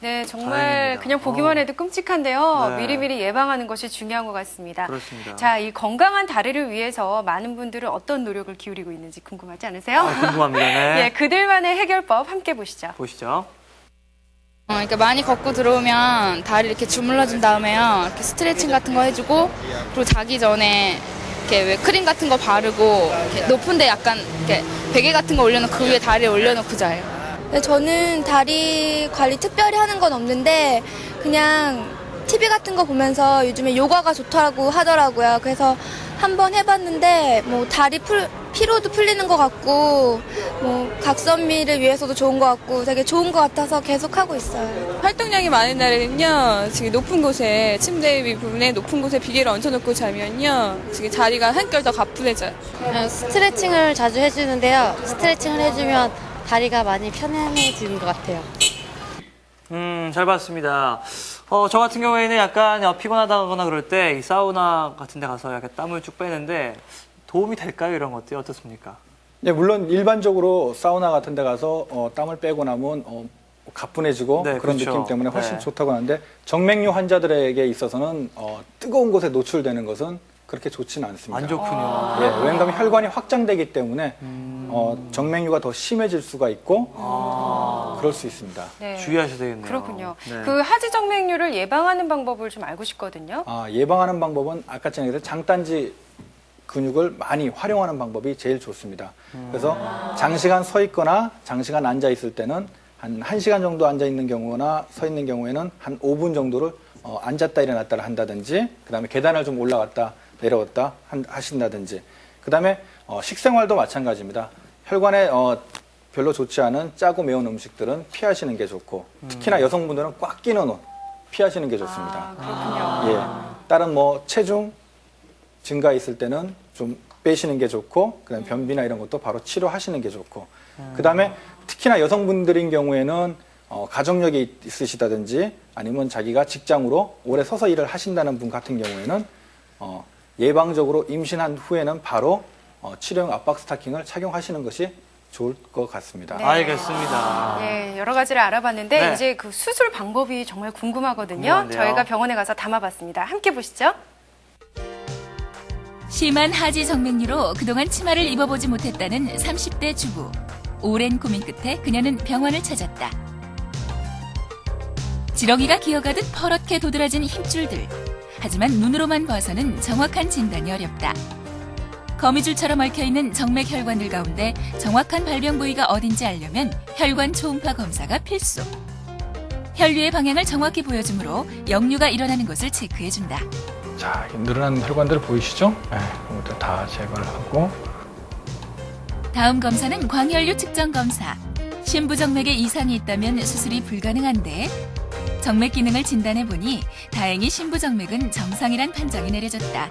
S2: 네, 정말
S1: 다행입니다.
S2: 그냥 보기만 해도 끔찍한데요.
S1: 네.
S2: 미리미리 예방하는 것이 중요한 것 같습니다.
S1: 그렇습니다.
S2: 자, 이 건강한 다리를 위해서 많은 분들은 어떤 노력을 기울이고 있는지 궁금하지 않으세요?
S1: 궁금합니다. 네.
S2: 예, 그들만의 해결법 함께 보시죠.
S1: 보시죠.
S10: 그러니까 많이 걷고 들어오면 다리 이렇게 주물러준 다음에요. 이렇게 스트레칭 같은 거 해주고, 그리고 자기 전에 이렇게 왜 크림 같은 거 바르고, 이렇게 높은데 약간 이렇게 베개 같은 거 올려놓고 그 위에 다리에 올려놓고 자요.
S11: 저는 다리 관리 특별히 하는 건 없는데 그냥 TV 같은 거 보면서 요즘에 요가가 좋다고 하더라고요. 그래서 한번 해봤는데 뭐 다리 피로도 풀리는 것 같고 뭐 각선미를 위해서도 좋은 것 같고 되게 좋은 것 같아서 계속 하고 있어요.
S12: 활동량이 많은 날에는요, 지금 높은 곳에 침대 위 부분에 높은 곳에 비계를 얹혀놓고 자면요, 지금 자리가 한결 더 가뿐해져요.
S11: 스트레칭을 자주 해주는데요. 스트레칭을 해주면 다리가 많이 편안해지는 것 같아요.
S1: 잘 봤습니다. 저 같은 경우에는 약간 피곤하다거나 그럴 때 이 사우나 같은 데 가서 약간 땀을 쭉 빼는데 도움이 될까요? 이런 것들이 어떻습니까?
S4: 네, 물론 일반적으로 사우나 같은 데 가서 땀을 빼고 나면 가뿐해지고
S1: 네,
S4: 그런
S1: 그렇죠.
S4: 느낌 때문에 훨씬
S1: 네.
S4: 좋다고 하는데 정맥류 환자들에게 있어서는 뜨거운 곳에 노출되는 것은 그렇게 좋지는 않습니다.
S1: 안 좋군요.
S4: 예, 왜냐하면 혈관이 확장되기 때문에 정맥류가 더 심해질 수가 있고 그럴 수 있습니다.
S2: 네.
S1: 주의하셔야 되겠네요.
S2: 그렇군요.
S1: 네.
S2: 그 하지정맥류를 예방하는 방법을 좀 알고 싶거든요.
S4: 예방하는 방법은 아까 전에 얘기했던 장단지 근육을 많이 활용하는 방법이 제일 좋습니다. 그래서 장시간 서 있거나 장시간 앉아 있을 때는 한 1시간 정도 앉아 있는 경우나 서 있는 경우에는 한 5분 정도를 앉았다 일어났다를 한다든지 그다음에 계단을 좀 올라갔다 내려왔다 하신다든지 그다음에 식생활도 마찬가지입니다. 혈관에 별로 좋지 않은 짜고 매운 음식들은 피하시는 게 좋고 특히나 여성분들은 꽉 끼는 옷 피하시는 게 좋습니다.
S2: 그렇군요.
S4: 예, 다른 뭐 체중 증가 있을 때는 좀 빼시는 게 좋고 그다음에 변비나 이런 것도 바로 치료하시는 게 좋고 그다음에 특히나 여성분들인 경우에는 가족력이 있으시다든지 아니면 자기가 직장으로 오래 서서 일을 하신다는 분 같은 경우에는 예방적으로 임신한 후에는 바로 치료용 압박 스타킹을 착용하시는 것이 좋을 것 같습니다.
S2: 네.
S1: 알겠습니다.
S2: 네, 여러 가지를 알아봤는데
S1: 네.
S2: 이제 그 수술 방법이 정말 궁금하거든요.
S1: 궁금한데요.
S2: 저희가 병원에 가서 담아봤습니다. 함께 보시죠.
S3: 심한 하지 정맥류로 그동안 치마를 입어보지 못했다는 30대 주부. 오랜 고민 끝에 그녀는 병원을 찾았다. 지렁이가 기어가듯 퍼렇게 도드라진 힘줄들. 하지만 눈으로만 봐서는 정확한 진단이 어렵다. 거미줄처럼 얽혀있는 정맥 혈관들 가운데 정확한 발병 부위가 어딘지 알려면 혈관 초음파 검사가 필수. 혈류의 방향을 정확히 보여주므로 역류가 일어나는 것을 체크해준다.
S4: 자, 늘어난 혈관들 보이시죠? 네, 그런 것들 다 제거를 하고
S3: 다음 검사는 광혈류 측정 검사. 심부정맥에 이상이 있다면 수술이 불가능한데 정맥 기능을 진단해보니 다행히 심부정맥은 정상이란 판정이 내려졌다.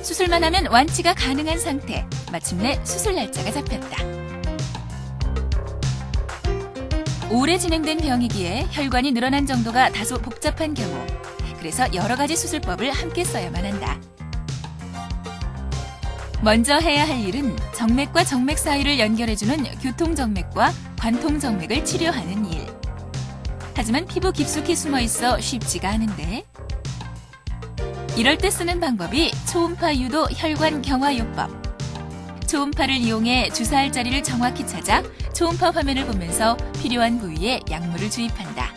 S3: 수술만 하면 완치가 가능한 상태. 마침내 수술 날짜가 잡혔다. 오래 진행된 병이기에 혈관이 늘어난 정도가 다소 복잡한 경우. 그래서 여러 가지 수술법을 함께 써야만 한다. 먼저 해야 할 일은 정맥과 정맥 사이를 연결해주는 교통정맥과 관통정맥을 치료하는 일. 하지만 피부 깊숙이 숨어있어 쉽지가 않은데 이럴 때 쓰는 방법이 초음파 유도 혈관 경화요법. 초음파를 이용해 주사할 자리를 정확히 찾아 초음파 화면을 보면서 필요한 부위에 약물을 주입한다.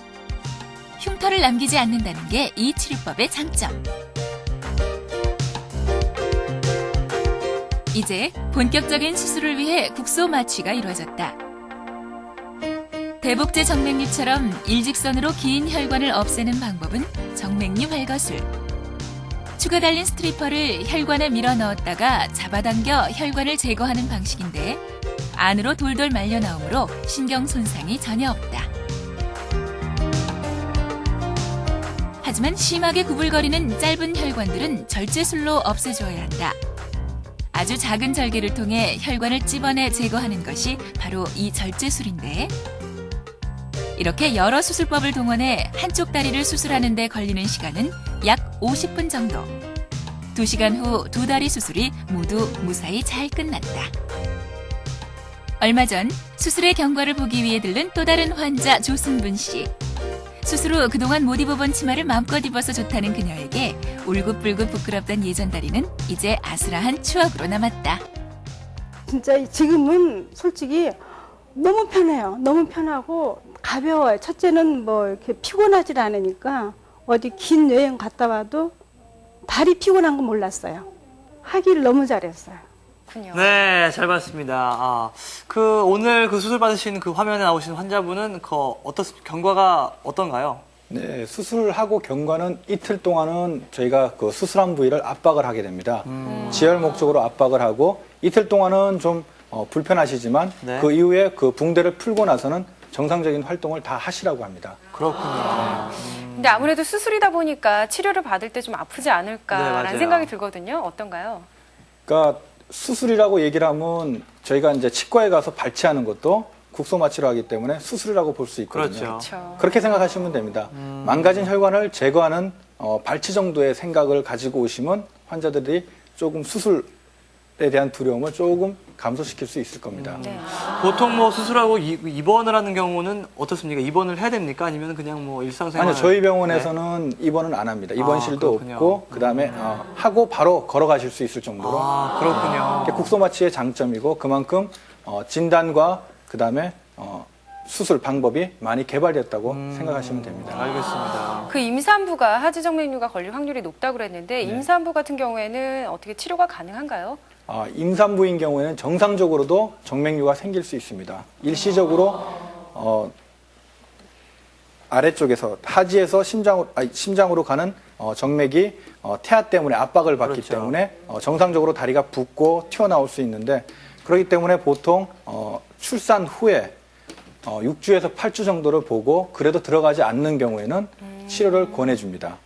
S3: 흉터를 남기지 않는다는 게 이 치료법의 장점. 이제 본격적인 수술을 위해 국소 마취가 이루어졌다. 대복제 정맥류처럼 일직선으로 긴 혈관을 없애는 방법은 정맥류 활거술. 추가 달린 스트리퍼를 혈관에 밀어 넣었다가 잡아당겨 혈관을 제거하는 방식인데 안으로 돌돌 말려 나오므로 신경 손상이 전혀 없다. 하지만 심하게 구불거리는 짧은 혈관들은 절제술로 없애줘야 한다. 아주 작은 절개를 통해 혈관을 찝어내 제거하는 것이 바로 이 절제술인데 이렇게 여러 수술법을 동원해 한쪽 다리를 수술하는 데 걸리는 시간은 약 50분 정도. 2시간 후 두 다리 수술이 모두 무사히 잘 끝났다. 얼마 전 수술의 경과를 보기 위해 들른 또 다른 환자 조승분 씨. 수술 후 그동안 못 입어본 치마를 마음껏 입어서 좋다는 그녀에게 울긋불긋 부끄럽던 예전 다리는 이제 아슬아한 추억으로 남았다.
S13: 진짜 지금은 솔직히 너무 편해요. 너무 편하고 가벼워요. 첫째는 뭐 이렇게 피곤하지 않으니까 어디 긴 여행 갔다 와도 다리 피곤한 거 몰랐어요. 하기를 너무 잘했어요.
S1: 네, 잘 봤습니다. 오늘 그 수술 받으신 그 화면에 나오신 환자분은 경과가 어떤가요?
S4: 네, 수술하고 경과는 이틀 동안은 저희가 그 수술한 부위를 압박을 하게 됩니다. 지혈 목적으로 압박을 하고 이틀 동안은 좀 불편하시지만
S1: 네.
S4: 그 이후에 그 붕대를 풀고 나서는 정상적인 활동을 다 하시라고 합니다.
S1: 그렇군요.
S2: 근데 아무래도 수술이다 보니까 치료를 받을 때 좀 아프지
S1: 네,
S2: 않을까라는
S1: 맞아요.
S2: 생각이 들거든요. 어떤가요?
S4: 그러니까 수술이라고 얘기를 하면 저희가 이제 치과에 가서 발치하는 것도 국소 마취를 하기 때문에 수술이라고 볼 수 있거든요.
S1: 그렇죠.
S4: 그렇게 생각하시면 됩니다. 망가진 혈관을 제거하는 발치 정도의 생각을 가지고 오시면 환자들이 조금 수술에 대한 두려움을 조금 감소시킬 수 있을 겁니다.
S2: 네.
S1: 보통 뭐 수술하고 입원을 하는 경우는 어떻습니까? 입원을 해야 됩니까? 아니면 그냥 뭐 일상생활?
S4: 아니요, 저희 병원에서는 입원은 안 합니다. 입원실도
S1: 그렇군요.
S4: 없고 그다음에 하고 바로 걸어가실 수 있을 정도로.
S1: 그렇군요.
S4: 이게 국소 마취의 장점이고 그만큼 진단과 그다음에 수술 방법이 많이 개발됐다고 생각하시면 됩니다.
S1: 알겠습니다.
S2: 그 임산부가 하지정맥류가 걸릴 확률이 높다고 그랬는데 임산부 같은 경우에는 어떻게 치료가 가능한가요?
S4: 임산부인 경우에는 정상적으로도 정맥류가 생길 수 있습니다. 일시적으로 아래쪽에서 하지에서 심장으로 가는 정맥이 태아 때문에 압박을 받기
S1: 그렇죠.
S4: 때문에 정상적으로 다리가 붓고 튀어나올 수 있는데 그렇기 때문에 보통 출산 후에 6주에서 8주 정도를 보고 그래도 들어가지 않는 경우에는 치료를 권해줍니다.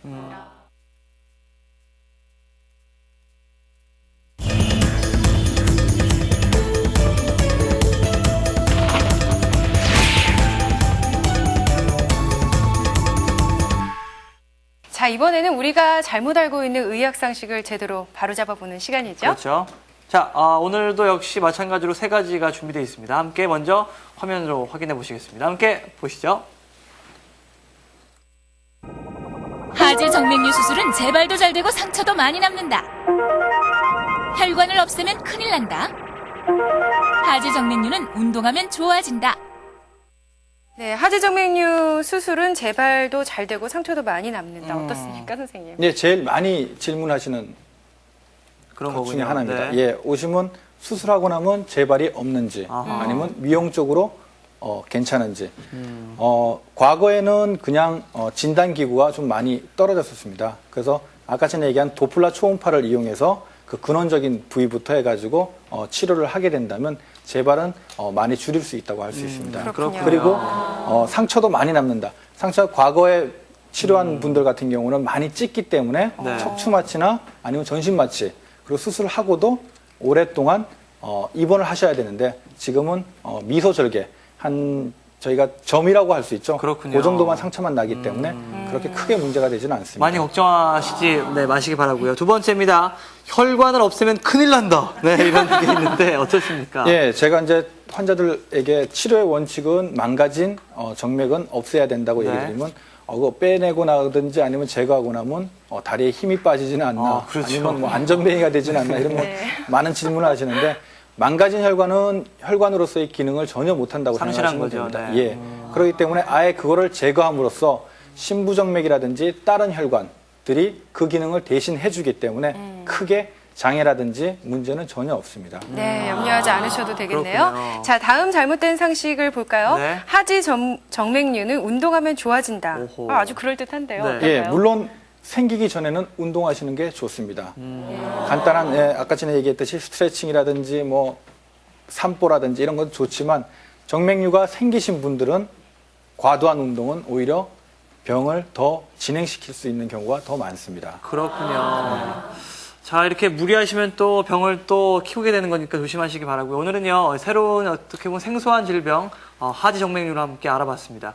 S2: 자, 이번에는 우리가 잘못 알고 있는 의학 상식을 제대로 바로잡아보는 시간이죠.
S1: 그렇죠. 자, 오늘도 역시 마찬가지로 3가지가 준비되어 있습니다. 함께 먼저 화면으로 확인해 보시겠습니다. 함께 보시죠.
S3: 하지 정맥류 수술은 재발도 잘 되고 상처도 많이 남는다. 혈관을 없애면 큰일 난다. 하지 정맥류는 운동하면 좋아진다.
S2: 네, 하지정맥류 수술은 재발도 잘 되고 상처도 많이 남는다. 어떻습니까, 선생님?
S4: 네, 제일 많이 질문하시는
S1: 그런
S4: 것 중에
S1: 거군요.
S4: 하나입니다.
S1: 네.
S4: 예, 오시면 수술하고 나면 재발이 없는지 아니면 미용적으로 괜찮은지. 과거에는 그냥 진단기구가 좀 많이 떨어졌었습니다. 그래서 아까 전에 얘기한 도플라 초음파를 이용해서 그 근원적인 부위부터 해가지고 치료를 하게 된다면 재발은 많이 줄일 수 있다고 할 수 있습니다.
S2: 그렇군요.
S4: 그리고 상처도 많이 남는다. 상처 과거에 치료한 분들 같은 경우는 많이 찢기 때문에
S1: 네.
S4: 척추 마취나 아니면 전신 마취 그리고 수술을 하고도 오랫동안 입원을 하셔야 되는데 지금은 미소 절개 저희가 점이라고 할 수 있죠.
S1: 그렇군요.
S4: 그 정도만 상처만 나기 때문에 그렇게 크게 문제가 되지는 않습니다.
S1: 많이 걱정하시지 마시기 바라고요. 두 번째입니다. 혈관을 없애면 큰일 난다. 네, 이런 게 있는데 어떻습니까?
S4: 예, 제가 이제 환자들에게 치료의 원칙은 망가진 정맥은 없애야 된다고
S1: 네.
S4: 얘기드리면 그거 빼내고 나든지 아니면 제거하고 나면 다리에 힘이 빠지지는 않나
S1: 그렇죠.
S4: 아니면 뭐 안전뱅이가 되지는 않나 이런
S2: 네.
S4: 많은 질문을 하시는데 망가진 혈관은 혈관으로서의 기능을 전혀 못한다고
S1: 상실한
S4: 생각하시면
S1: 거죠.
S4: 됩니다.
S1: 네.
S4: 예, 그렇기 때문에 아예 그거를 제거함으로써 신부정맥이라든지 다른 혈관들이 그 기능을 대신 해주기 때문에 크게 장애라든지 문제는 전혀 없습니다.
S2: 네, 염려하지 않으셔도 되겠네요.
S1: 그렇군요.
S2: 자, 다음 잘못된 상식을 볼까요?
S1: 네.
S2: 하지 정맥류는 운동하면 좋아진다.
S1: 오호.
S2: 아주 그럴듯한데요.
S1: 네.
S2: 어떨까요?
S4: 예, 물론 생기기 전에는 운동하시는 게 좋습니다. 간단한 아까 전에 얘기했듯이 스트레칭이라든지 뭐 산보라든지 이런 건 좋지만 정맥류가 생기신 분들은 과도한 운동은 오히려 병을 더 진행시킬 수 있는 경우가 더 많습니다.
S1: 그렇군요. 자, 이렇게 무리하시면 또 병을 또 키우게 되는 거니까 조심하시기 바라고요. 오늘은요, 새로운 어떻게 보면 생소한 질병, 하지 정맥류를 함께 알아봤습니다.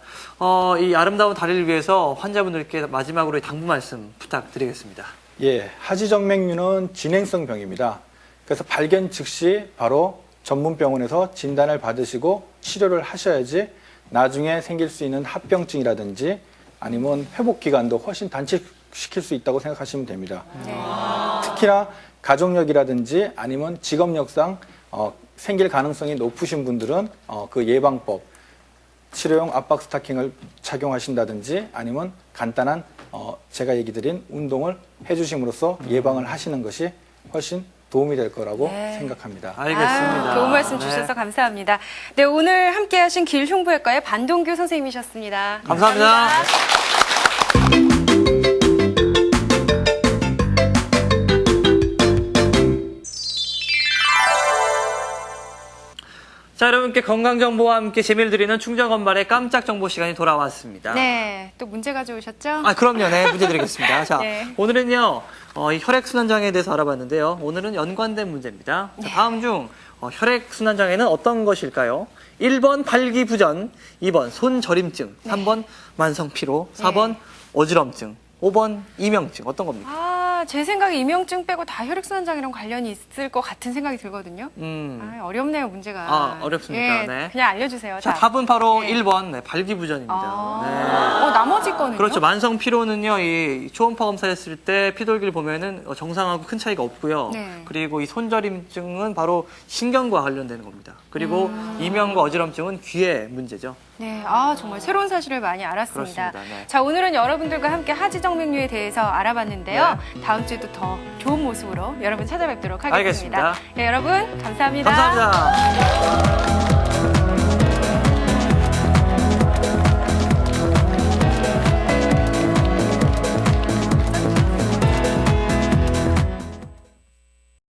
S1: 이 아름다운 다리를 위해서 환자분들께 마지막으로 당부 말씀 부탁드리겠습니다.
S4: 예, 하지정맥류는 진행성 병입니다. 그래서 발견 즉시 바로 전문 병원에서 진단을 받으시고 치료를 하셔야지 나중에 생길 수 있는 합병증이라든지 아니면 회복 기간도 훨씬 단축시킬 수 있다고 생각하시면 됩니다. 특히나 가족력이라든지 아니면 직업력상 생길 가능성이 높으신 분들은 그 예방법, 치료용 압박 스타킹을 착용하신다든지 아니면 간단한 제가 얘기 드린 운동을 해주심으로써 예방을 하시는 것이 훨씬 도움이 될 거라고 생각합니다.
S1: 알겠습니다.
S2: 좋은 말씀
S1: 네.
S2: 주셔서 감사합니다. 네, 오늘 함께하신 길흉부외과의 반동규 선생님이셨습니다.
S1: 감사합니다. 자, 여러분께 건강정보와 함께 재미를 드리는 충정건발의 깜짝 정보 시간이 돌아왔습니다.
S2: 네, 또 문제 가져오셨죠?
S1: 그럼요. 네, 문제 드리겠습니다. 자,
S2: 네.
S1: 오늘은요, 이 혈액순환장애에 대해서 알아봤는데요. 오늘은 연관된 문제입니다. 자, 다음 중 혈액순환장애는 어떤 것일까요? 1번 발기부전, 2번 손저림증, 3번 만성피로, 4번 어지럼증, 5번 이명증. 어떤 겁니까?
S2: 제 생각에 이명증 빼고 다 혈액순환장애랑 관련이 있을 것 같은 생각이 들거든요. 어렵네요, 문제가.
S1: 어렵습니까?
S2: 예,
S1: 네.
S2: 그냥 알려주세요.
S1: 자, 답은 바로 1번 발기부전입니다. 네.
S2: 나머지 거는요?
S1: 그렇죠. 만성 피로는요, 이 초음파 검사했을 때 피돌기를 보면은 정상하고 큰 차이가 없고요.
S2: 네.
S1: 그리고 이 손저림증은 바로 신경과 관련되는 겁니다. 그리고 이명과 어지럼증은 귀의 문제죠.
S2: 네, 정말 새로운 사실을 많이 알았습니다.
S1: 그렇습니다. 네.
S2: 자, 오늘은 여러분들과 함께 하지정맥류에 대해서 알아봤는데요. 다음 주에도 더 좋은 모습으로 여러분 찾아뵙도록 하겠습니다.
S1: 알겠습니다.
S2: 네, 여러분 감사합니다.
S1: 감사합니다.